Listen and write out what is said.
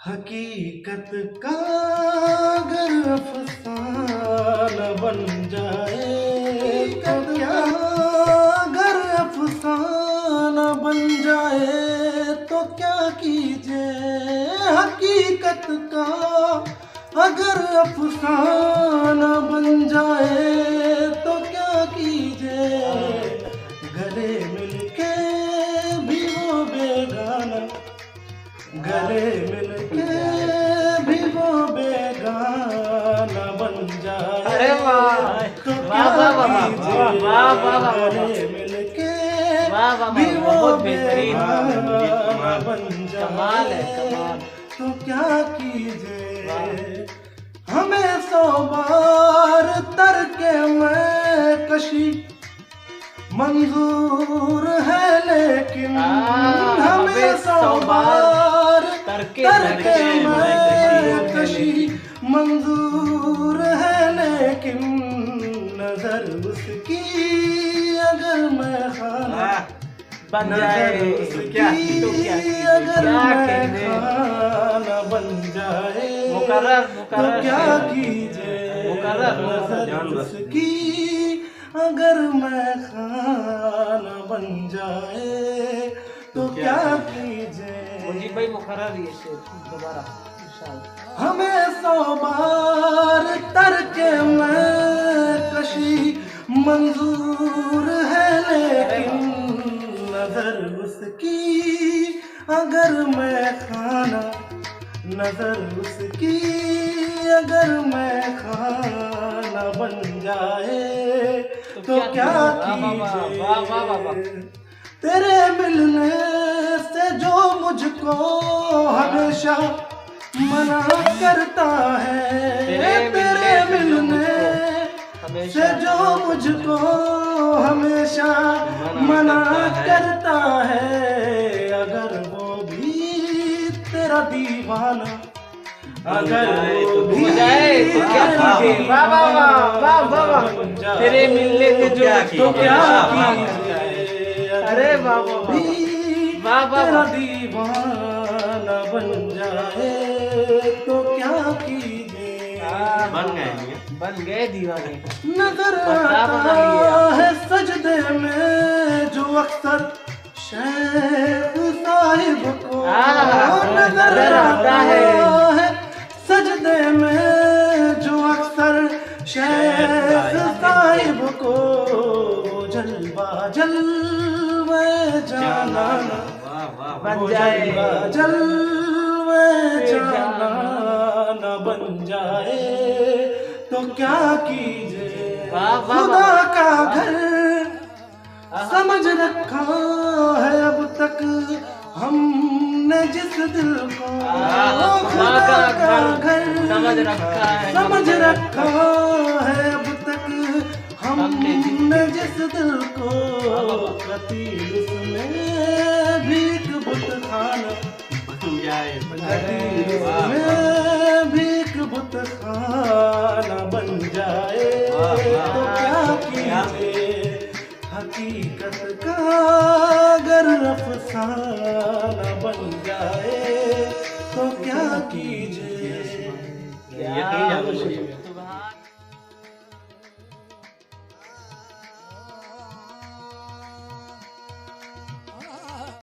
हकीकत का अगर अफसाना बन जाए तो क्या, अगर अफसाना बन जाए तो क्या कीजिए। हकीकत का अगर अफसाना बन जाए तो क्या कीजिए। गले मिलके भी वो बेगाना, गले मिलके भी वो बेगाना बन जाए। अरे वाह, तो वाह वाह वाह वाह वाह वाह वाह, गले मिलके वाह वाह भी वो बहुत बेहतरीन, बेगाना बन कमाल है जाए। कमाल। तो क्या कीजिए। हमें 100 बार तरके मैं कशी मंजूर है, लेकिन हमें 100 बार तरके मैं कशी मंजूर है, लेकिन नजर उसकी अगर मैं खाना बन जाए उसकी तो क्या अगर मैं खाना बन जाए मुकर्रर तो क्या कीजिए। मुकर्रर नजर उसकी अगर मैं खाना बन जाए तो क्या कीजिए। मुजीब भाई मुकर्रर ये शेर दोबारा इंशाल्लाह। हमें 100 बार तरके मैं कशी मंजूर है, लेकिन नजर उसकी अगर मैं खाना, नजर उसकी अगर मैं खाना बन जाए तो क्या कीजिए। तेरे मिलने से जो मुझको हमेशा मना करता है, तेरे मिलने से जो मुझको हमेशा मना करता है, अगर वो भी तेरा दीवाना, अगर वो भी क्या कीजिए। वाह वाह वाह वाह वाह वाह, तेरे मिलने से जो तो क्या कीजिए। अरे वाह वाह वाह वाह तेरा वाह, दीवाना बन जाए तो क्या कीजिए। बन गए दीवाने। नजर बदला बना आता लिया। है सजदे में जो अक्सर शेख साहिब को, नजर आता है सजदे में जो अक्सर शेख साहिब को। जलवा जलवे जाना बन जाए जलवे जाना न बन जाए तो क्या कीजिए। वाह, वाह, खुदा का घर समझ रखा है अब तक हमने जिस दिल को, खुदा का घर समझ रखा है, समझ रखा है अब तक हमने जिस दिल को। कतील उसमें भी एक बुत खाना बन जाए, कतील उसमें भी एक बुत खाना बन जाए तो क्या कीजिए। हकीकत का अगर अफसाना बन जाए तो क्या कीजिए।